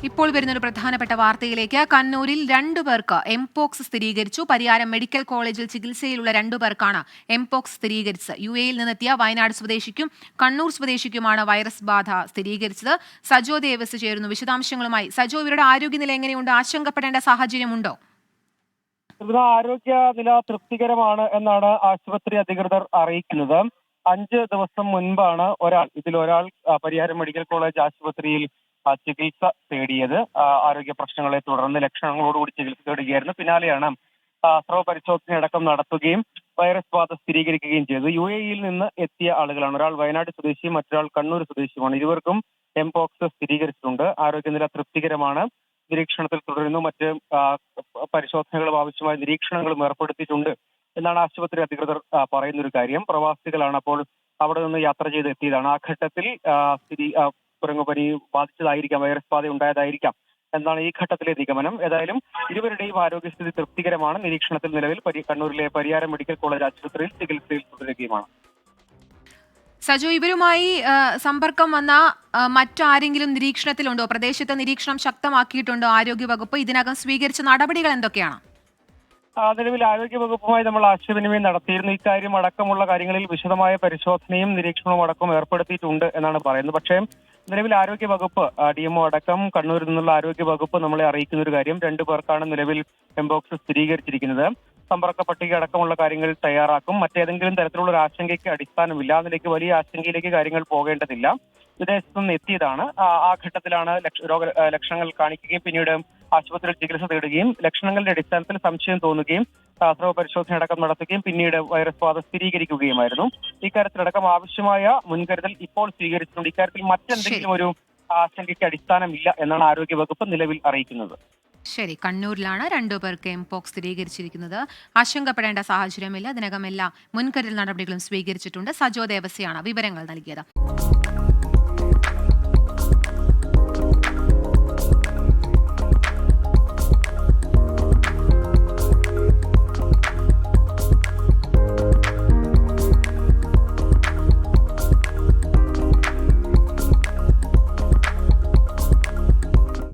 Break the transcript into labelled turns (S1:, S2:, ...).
S1: ഇപ്പോൾ വരുന്നൊരു പ്രധാനപ്പെട്ട വാർത്തയിലേക്ക്. കണ്ണൂരിൽ 2 പേർക്ക് എംപോക്സ് സ്ഥിരീകരിച്ചു. പരിയാരം മെഡിക്കൽ കോളേജിൽ ചികിത്സയിലുള്ള 2 പേർക്കാണ് എംപോക്സ് സ്ഥിരീകരിച്ചത്. യുഎഇയിൽ നിന്നെത്തിയ വയനാട് സ്വദേശിക്കും കണ്ണൂർ സ്വദേശിക്കുമാണ് വൈറസ് ബാധ സ്ഥിരീകരിച്ചത്. സജോ ദേവസ് ചേരുന്നു വിശദാംശങ്ങളുമായി. സജോ, ഇവരുടെ ആരോഗ്യനില എങ്ങനെയുണ്ട്? ആശങ്കപ്പെടേണ്ട സാഹചര്യമുണ്ടോ?
S2: ആരോഗ്യനില തൃപ്തികരമാണ് എന്നാണ് ആശുപത്രി അധികൃതർ അറിയിക്കുന്നത്. 5 ദിവസം മുൻപാണ് ഒരാൾ പരിയാരം മെഡിക്കൽ കോളേജ് ആശുപത്രിയിൽ ചികിത്സ തേടിയത്. ആരോഗ്യ പ്രശ്നങ്ങളെ തുടർന്ന് ലക്ഷണങ്ങളോടുകൂടി ചികിത്സ തേടുകയായിരുന്നു. പിന്നാലെയാണ് സ്രവ പരിശോധന അടക്കം നടത്തുകയും വൈറസ് ബാധ സ്ഥിരീകരിക്കുകയും ചെയ്തത്. യുഎഇയിൽ നിന്ന് എത്തിയ ആളുകളാണ്. ഒരാൾ വയനാട് സ്വദേശിയും മറ്റൊരാൾ കണ്ണൂർ സ്വദേശിയുമാണ്. ഇരുവർക്കും എംപോക്സ് സ്ഥിരീകരിച്ചിട്ടുണ്ട്. ആരോഗ്യനില തൃപ്തികരമാണ്. നിരീക്ഷണത്തിൽ തുടരുന്നു. മറ്റ് പരിശോധനകളും ആവശ്യമായ നിരീക്ഷണങ്ങളും ഏർപ്പെടുത്തിയിട്ടുണ്ട് എന്നാണ് ആശുപത്രി അധികൃതർ പറയുന്നൊരു കാര്യം. പ്രവാസികളാണ്, അപ്പോൾ അവിടെ നിന്ന് യാത്ര ചെയ്ത് എത്തിയതാണ്. ആ ഘട്ടത്തിൽ കുരങ്ങുപനി ബാധിച്ചതായിരിക്കാം, വൈറസ് ബാധ ഉണ്ടായതായിരിക്കാം എന്നാണ് ഈ ഘട്ടത്തിലെ നിഗമനം. ഏതായാലും ഇരുവരുടെയും ആരോഗ്യസ്ഥിതി തൃപ്തികരമാണ്. നിരീക്ഷണത്തിൽ നിലവിൽ കണ്ണൂരിലെ പരിയാരം മെഡിക്കൽ കോളേജ് ആശുപത്രിയിൽ ചികിത്സയിൽ തുടരുകയുമാണ്.
S1: സജോ, ഇവരുമായി സമ്പർക്കം വന്ന മറ്റാരെങ്കിലും നിരീക്ഷണത്തിലുണ്ടോ? പ്രദേശത്തെ നിരീക്ഷണം ശക്തമാക്കിയിട്ടുണ്ടോ ആരോഗ്യവകുപ്പ്? ഇതിനകം സ്വീകരിച്ച നടപടികൾ എന്തൊക്കെയാണ്?
S2: നിലവിൽ ആരോഗ്യവകുപ്പുമായി നമ്മൾ ആശയവിനിമയം നടത്തിയിരുന്നു. ഇക്കാര്യം അടക്കമുള്ള കാര്യങ്ങളിൽ വിശദമായ പരിശോധനയും നിരീക്ഷണവും അടക്കം ഏർപ്പെടുത്തിയിട്ടുണ്ട് എന്നാണ് പറയുന്നത്. പക്ഷേ നിലവിൽ ആരോഗ്യവകുപ്പ് ഡിഎംഒ അടക്കം കണ്ണൂരിൽ നിന്നുള്ള ആരോഗ്യവകുപ്പ് നമ്മളെ അറിയിക്കുന്ന ഒരു കാര്യം, 2 പേർക്കാണ് നിലവിൽ എംപോക്സ് സ്ഥിരീകരിച്ചിരിക്കുന്നത്. സമ്പർക്ക പട്ടിക അടക്കമുള്ള കാര്യങ്ങൾ തയ്യാറാക്കും. മറ്റേതെങ്കിലും തരത്തിലുള്ള ഒരു ആശങ്കയ്ക്ക് അടിസ്ഥാനമില്ല. അതിലേക്ക് വലിയ ആശങ്കയിലേക്ക് കാര്യങ്ങൾ പോകേണ്ടതില്ല. വിദേശത്തു നിന്ന് എത്തിയതാണ്. ആ ഘട്ടത്തിലാണ് ലക്ഷണങ്ങൾ കാണിക്കുകയും പിന്നീട് ആശുപത്രിയിൽ ചികിത്സ തേടുകയും ലക്ഷണങ്ങളുടെ അടിസ്ഥാനത്തിൽ സംശയം തോന്നുകയും സ്രവ പരിശോധന അടക്കം നടത്തുകയും പിന്നീട് വൈറസ് ബാധ സ്ഥിരീകരിക്കുകയുമായിരുന്നു. ഇക്കാര്യത്തിലടക്കം ആവശ്യമായ മുൻകരുതൽ ഇപ്പോൾ സ്വീകരിച്ചിട്ടുണ്ട്. ഇക്കാര്യത്തിൽ മറ്റെന്തെങ്കിലും ഒരു ആശങ്കയ്ക്ക് അടിസ്ഥാനമില്ല എന്നാണ് ആരോഗ്യവകുപ്പ് നിലവിൽ അറിയിക്കുന്നത്.
S1: ശരി, കണ്ണൂരിലാണ് 2 പേർക്ക് എംപോക്സ് സ്ഥിരീകരിച്ചിരിക്കുന്നത്. ആശങ്കപ്പെടേണ്ട സാഹചര്യമില്ല. ഇതിനകം എല്ലാ മുൻകരുതൽ നടപടികളും സ്വീകരിച്ചിട്ടുണ്ട്. സജോ ദേവസ്യാണ് വിവരങ്ങൾ നൽകിയത്.